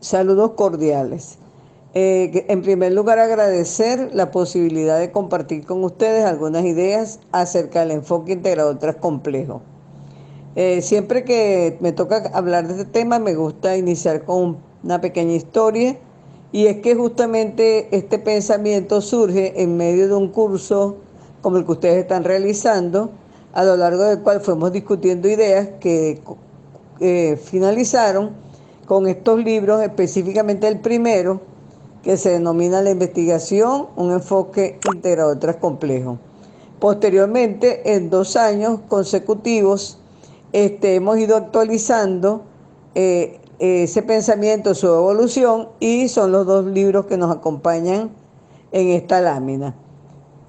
Saludos cordiales. En primer lugar, agradecer la posibilidad de compartir con ustedes algunas ideas acerca del enfoque integrador tras complejo. Siempre que me toca hablar de este tema, me gusta iniciar con una pequeña historia, y es que justamente este pensamiento surge en medio de un curso como el que ustedes están realizando, a lo largo del cual fuimos discutiendo ideas que finalizaron con estos libros, específicamente el primero, que se denomina La investigación, un enfoque integrador tras complejo. Posteriormente, en 2 años consecutivos, hemos ido actualizando ese pensamiento, su evolución, y son los dos libros que nos acompañan en esta lámina.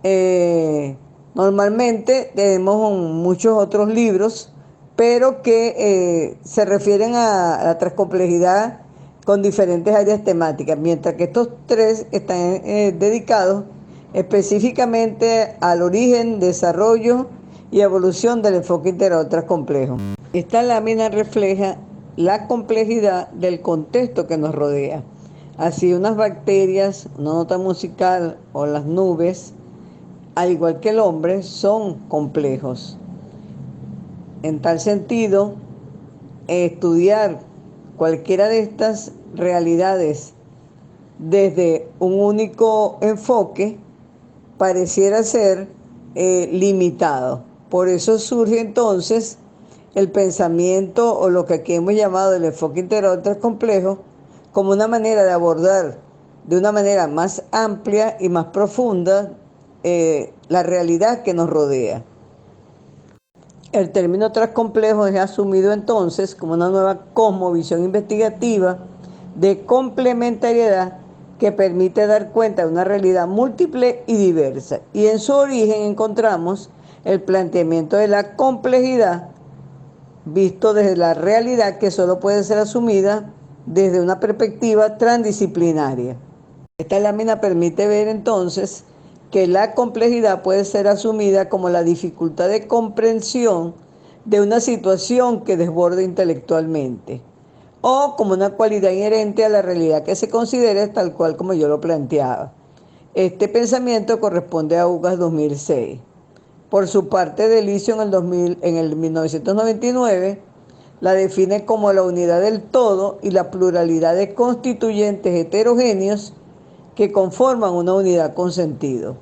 Eh, Normalmente tenemos muchos otros libros, pero que se refieren a la transcomplejidad con diferentes áreas temáticas, mientras que estos tres están dedicados específicamente al origen, desarrollo y evolución del enfoque integrador transcomplejo. Esta lámina refleja la complejidad del contexto que nos rodea. Así, unas bacterias, una nota musical o las nubes, al igual que el hombre, son complejos. En tal sentido, estudiar cualquiera de estas realidades desde un único enfoque pareciera ser limitado. Por eso surge entonces el pensamiento, o lo que aquí hemos llamado el enfoque integrador del complejo, como una manera de abordar de una manera más amplia y más profunda la realidad que nos rodea. El término transcomplejo es asumido entonces como una nueva cosmovisión investigativa de complementariedad que permite dar cuenta de una realidad múltiple y diversa. Y en su origen encontramos el planteamiento de la complejidad visto desde la realidad, que solo puede ser asumida desde una perspectiva transdisciplinaria. Esta lámina permite ver entonces que la complejidad puede ser asumida como la dificultad de comprensión de una situación que desborda intelectualmente, o como una cualidad inherente a la realidad que se considere tal cual como yo lo planteaba. Este pensamiento corresponde a Ugas 2006. Por su parte, Delicio en el 1999 la define como la unidad del todo y la pluralidad de constituyentes heterogéneos que conforman una unidad con sentido.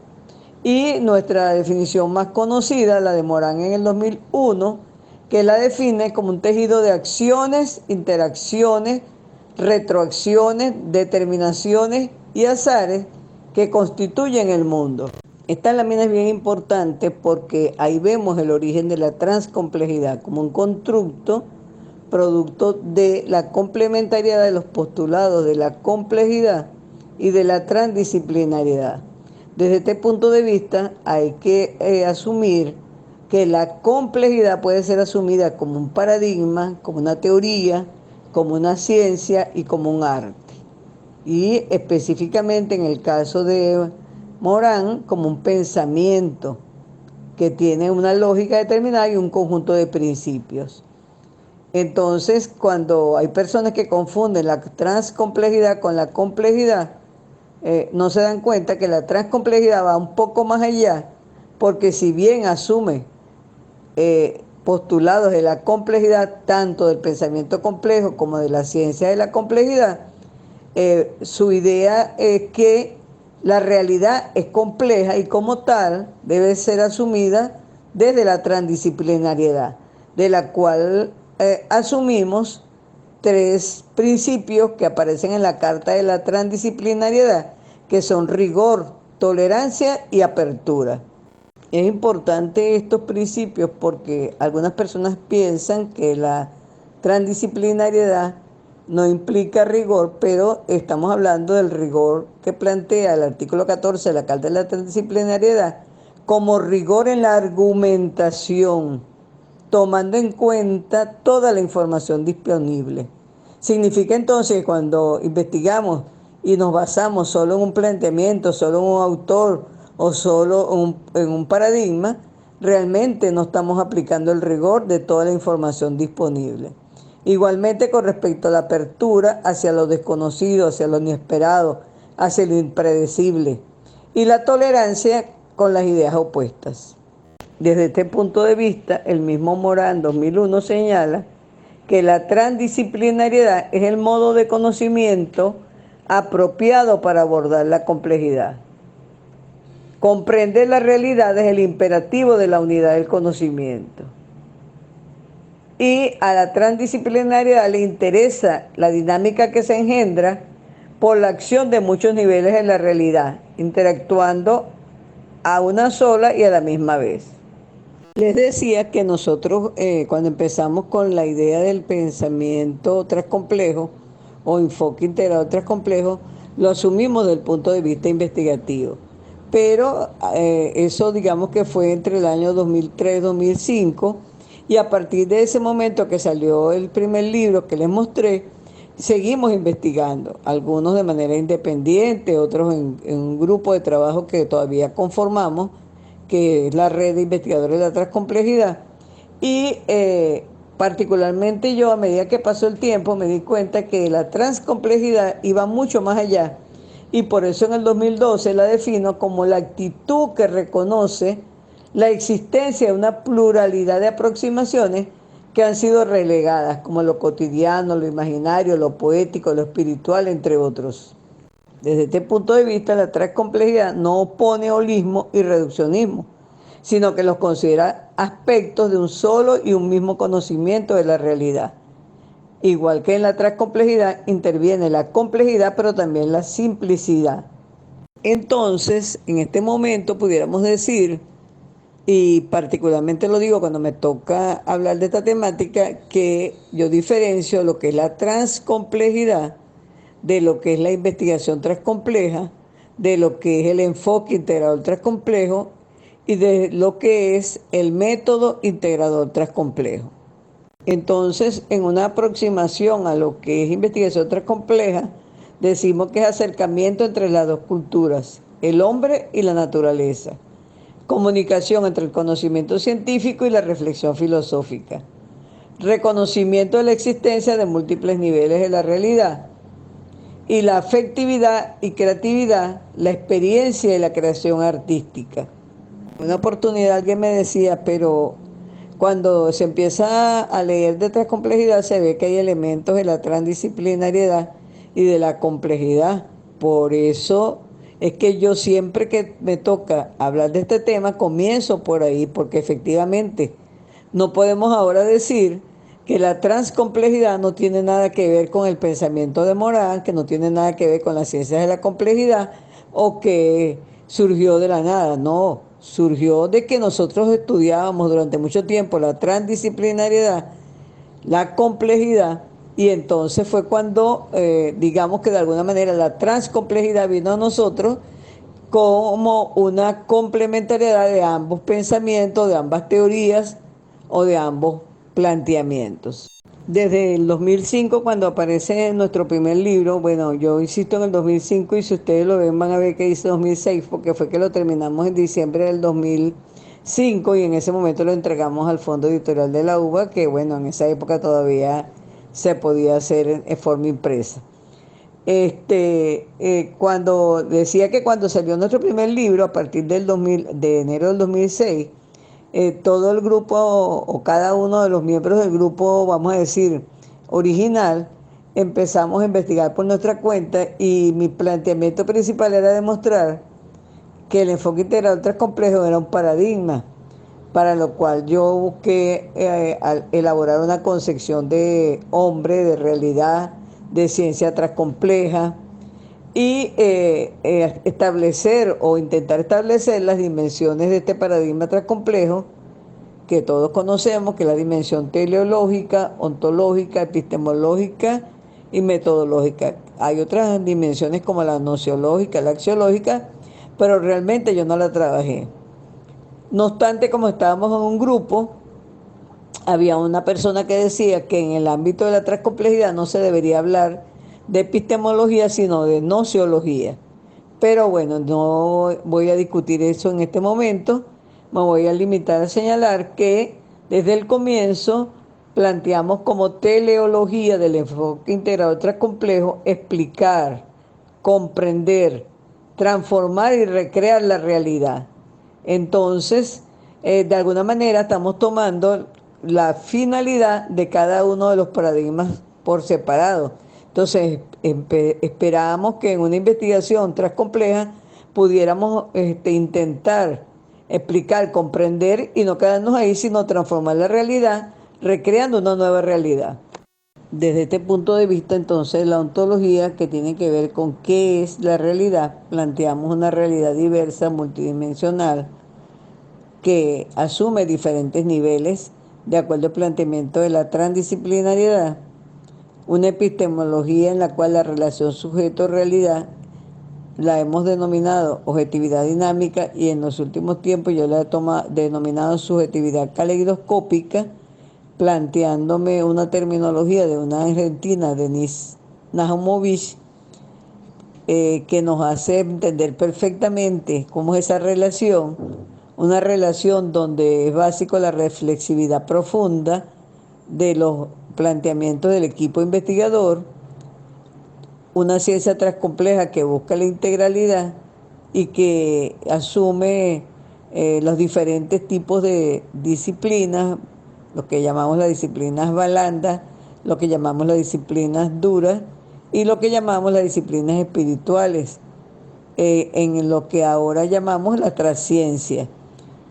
Y nuestra definición más conocida, la de Morán en el 2001, que la define como un tejido de acciones, interacciones, retroacciones, determinaciones y azares que constituyen el mundo. Esta lámina es bien importante porque ahí vemos el origen de la transcomplejidad como un constructo producto de la complementariedad de los postulados de la complejidad y de la transdisciplinariedad. Desde este punto de vista hay que asumir que la complejidad puede ser asumida como un paradigma, como una teoría, como una ciencia y como un arte. Y específicamente en el caso de Morán, como un pensamiento que tiene una lógica determinada y un conjunto de principios. Entonces, cuando hay personas que confunden la transcomplejidad con la complejidad, no se dan cuenta que la transcomplejidad va un poco más allá, porque si bien asume postulados de la complejidad, tanto del pensamiento complejo como de la ciencia de la complejidad, su idea es que la realidad es compleja y como tal debe ser asumida desde la transdisciplinariedad, de la cual asumimos tres principios que aparecen en la Carta de la Transdisciplinariedad, que son rigor, tolerancia y apertura. Es importante estos principios porque algunas personas piensan que la transdisciplinariedad no implica rigor, pero estamos hablando del rigor que plantea el artículo 14 de la Carta de la Transdisciplinariedad como rigor en la argumentación, tomando en cuenta toda la información disponible. Significa entonces que cuando investigamos y nos basamos solo en un planteamiento, solo en un autor o solo en un paradigma, realmente no estamos aplicando el rigor de toda la información disponible. Igualmente con respecto a la apertura hacia lo desconocido, hacia lo inesperado, hacia lo impredecible, y la tolerancia con las ideas opuestas. Desde este punto de vista, el mismo Morán 2001 señala que la transdisciplinariedad es el modo de conocimiento apropiado para abordar la complejidad. Comprender la realidad es el imperativo de la unidad del conocimiento. Y a la transdisciplinariedad le interesa la dinámica que se engendra por la acción de muchos niveles en la realidad, interactuando a una sola y a la misma vez. Les decía que nosotros cuando empezamos con la idea del pensamiento transcomplejo o enfoque integrado transcomplejo, lo asumimos desde el punto de vista investigativo. Pero eso digamos que fue entre el año 2003-2005 y a partir de ese momento que salió el primer libro que les mostré, seguimos investigando, algunos de manera independiente, otros en un grupo de trabajo que todavía conformamos, que es la red de investigadores de la transcomplejidad. Y particularmente yo, a medida que pasó el tiempo, me di cuenta que la transcomplejidad iba mucho más allá. Y por eso en el 2012 la defino como la actitud que reconoce la existencia de una pluralidad de aproximaciones que han sido relegadas, como lo cotidiano, lo imaginario, lo poético, lo espiritual, entre otros. Desde este punto de vista, la transcomplejidad no opone holismo y reduccionismo, sino que los considera aspectos de un solo y un mismo conocimiento de la realidad. Igual que en la transcomplejidad interviene la complejidad, pero también la simplicidad. Entonces, en este momento pudiéramos decir, y particularmente lo digo cuando me toca hablar de esta temática, que yo diferencio lo que es la transcomplejidad de lo que es la investigación transcompleja, de lo que es el enfoque integrador transcomplejo y de lo que es el método integrador transcomplejo. Entonces, en una aproximación a lo que es investigación transcompleja, decimos que es acercamiento entre las dos culturas, el hombre y la naturaleza, comunicación entre el conocimiento científico y la reflexión filosófica, reconocimiento de la existencia de múltiples niveles de la realidad, y la afectividad y creatividad, la experiencia y la creación artística. Una oportunidad alguien me decía, pero cuando se empieza a leer de transcomplejidad se ve que hay elementos de la transdisciplinariedad y de la complejidad. Por eso es que yo siempre que me toca hablar de este tema comienzo por ahí, porque efectivamente no podemos ahora decir que la transcomplejidad no tiene nada que ver con el pensamiento de Morán, que no tiene nada que ver con las ciencias de la complejidad o que surgió de la nada. No, surgió de que nosotros estudiábamos durante mucho tiempo la transdisciplinariedad, la complejidad, y entonces fue cuando, digamos que de alguna manera la transcomplejidad vino a nosotros como una complementariedad de ambos pensamientos, de ambas teorías o de ambos planteamientos. Desde el 2005, cuando aparece nuestro primer libro, bueno, yo insisto en el 2005 y si ustedes lo ven van a ver que dice 2006 porque fue que lo terminamos en diciembre del 2005 y en ese momento lo entregamos al Fondo Editorial de la UBA, que bueno, en esa época todavía se podía hacer en forma impresa. Cuando decía que cuando salió nuestro primer libro, a partir de enero del 2006, todo el grupo o cada uno de los miembros del grupo, vamos a decir, original, empezamos a investigar por nuestra cuenta y mi planteamiento principal era demostrar que el enfoque integral transcomplejo era un paradigma, para lo cual yo busqué elaborar una concepción de hombre, de realidad, de ciencia transcompleja y establecer o intentar establecer las dimensiones de este paradigma transcomplejo que todos conocemos, que es la dimensión teleológica, ontológica, epistemológica y metodológica. Hay otras dimensiones como la nociológica, la axiológica, pero realmente yo no la trabajé. No obstante, como estábamos en un grupo, había una persona que decía que en el ámbito de la transcomplejidad no se debería hablar de epistemología, sino de nociología. Pero bueno, no voy a discutir eso en este momento. Me voy a limitar a señalar que desde el comienzo planteamos como teleología del enfoque integrador transcomplejo explicar, comprender, transformar y recrear la realidad. Entonces, de alguna manera estamos tomando la finalidad de cada uno de los paradigmas por separado. Entonces, esperábamos que en una investigación transcompleja pudiéramos intentar explicar, comprender y no quedarnos ahí, sino transformar la realidad, recreando una nueva realidad. Desde este punto de vista, entonces, la ontología, que tiene que ver con qué es la realidad, planteamos una realidad diversa, multidimensional, que asume diferentes niveles de acuerdo al planteamiento de la transdisciplinariedad, una epistemología en la cual la relación sujeto-realidad la hemos denominado objetividad dinámica y en los últimos tiempos yo la he denominado subjetividad caleidoscópica, planteándome una terminología de una argentina, Denise Nahumovich, que nos hace entender perfectamente cómo es esa relación, una relación donde es básico la reflexividad profunda de los planteamientos del equipo investigador, una ciencia transcompleja que busca la integralidad y que asume los diferentes tipos de disciplinas, lo que llamamos las disciplinas blandas, lo que llamamos las disciplinas duras y lo que llamamos las disciplinas espirituales, en lo que ahora llamamos la transciencia,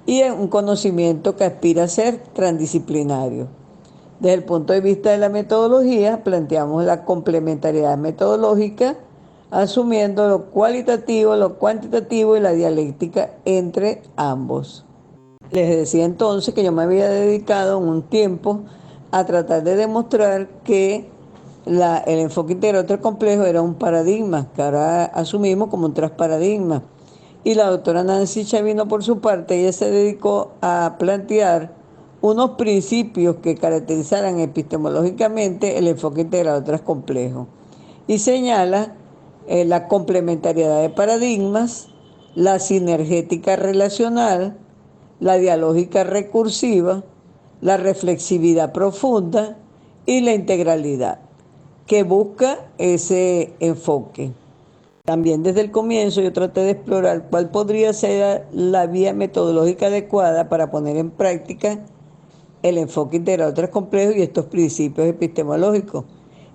y en un conocimiento que aspira a ser transdisciplinario. Desde el punto de vista de la metodología, planteamos la complementariedad metodológica, asumiendo lo cualitativo, lo cuantitativo y la dialéctica entre ambos. Les decía entonces que yo me había dedicado un tiempo a tratar de demostrar que el enfoque integral complejo era un paradigma, que ahora asumimos como un transparadigma. Y la doctora Nancy Chavino, por su parte, ella se dedicó a plantear unos principios que caracterizaran epistemológicamente el enfoque integral complejo. Y señala la complementariedad de paradigmas, la sinergética relacional, la dialógica recursiva, la reflexividad profunda y la integralidad, que busca ese enfoque. También desde el comienzo yo traté de explorar cuál podría ser la vía metodológica adecuada para poner en práctica el enfoque integral complejo y estos principios epistemológicos.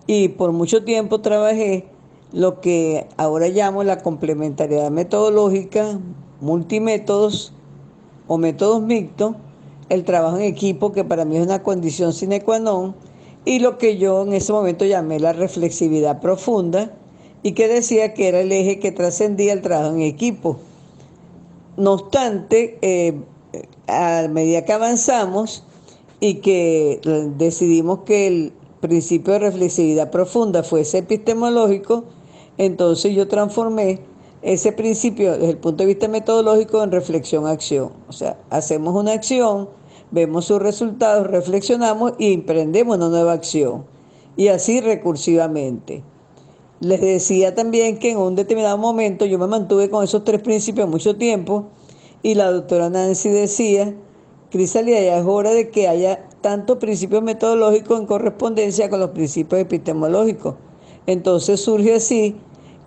Y por mucho tiempo trabajé lo que ahora llamo la complementariedad metodológica, multimétodos o métodos mixtos, el trabajo en equipo, que para mí es una condición sine qua non, y lo que yo en ese momento llamé la reflexividad profunda, y que decía que era el eje que trascendía el trabajo en equipo. No obstante, a medida que avanzamos y que decidimos que el principio de reflexividad profunda fuese epistemológico, entonces yo transformé ese principio desde el punto de vista metodológico en reflexión-acción. O sea, hacemos una acción, vemos sus resultados, reflexionamos y emprendemos una nueva acción. Y así recursivamente. Les decía también que en un determinado momento yo me mantuve con esos tres principios mucho tiempo y la doctora Nancy decía, Crisalia, ya es hora de que haya tantos principios metodológicos en correspondencia con los principios epistemológicos. Entonces surge así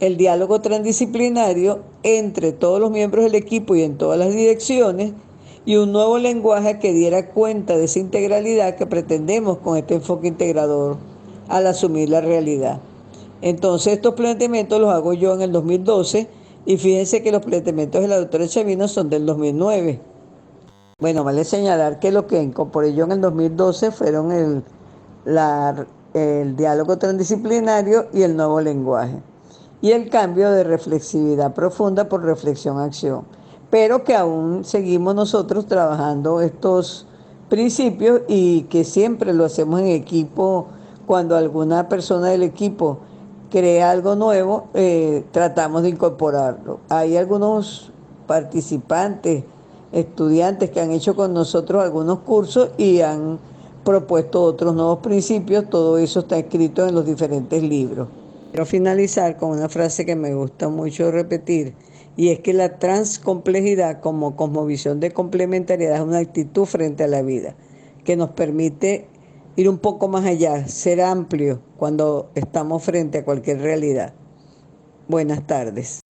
el diálogo transdisciplinario entre todos los miembros del equipo y en todas las direcciones, y un nuevo lenguaje que diera cuenta de esa integralidad que pretendemos con este enfoque integrador al asumir la realidad. Entonces estos planteamientos los hago yo en el 2012 y fíjense que los planteamientos de la doctora Chavino son del 2009. Bueno, vale señalar que lo que incorporé yo en el 2012 fueron el diálogo transdisciplinario y el nuevo lenguaje. Y el cambio de reflexividad profunda por reflexión-acción. Pero que aún seguimos nosotros trabajando estos principios y que siempre lo hacemos en equipo. Cuando alguna persona del equipo crea algo nuevo, tratamos de incorporarlo. Hay algunos participantes, estudiantes que han hecho con nosotros algunos cursos y han propuesto otros nuevos principios. Todo eso está escrito en los diferentes libros. Quiero finalizar con una frase que me gusta mucho repetir, y es que la transcomplejidad como cosmovisión de complementariedad es una actitud frente a la vida que nos permite ir un poco más allá, ser amplio cuando estamos frente a cualquier realidad. Buenas tardes.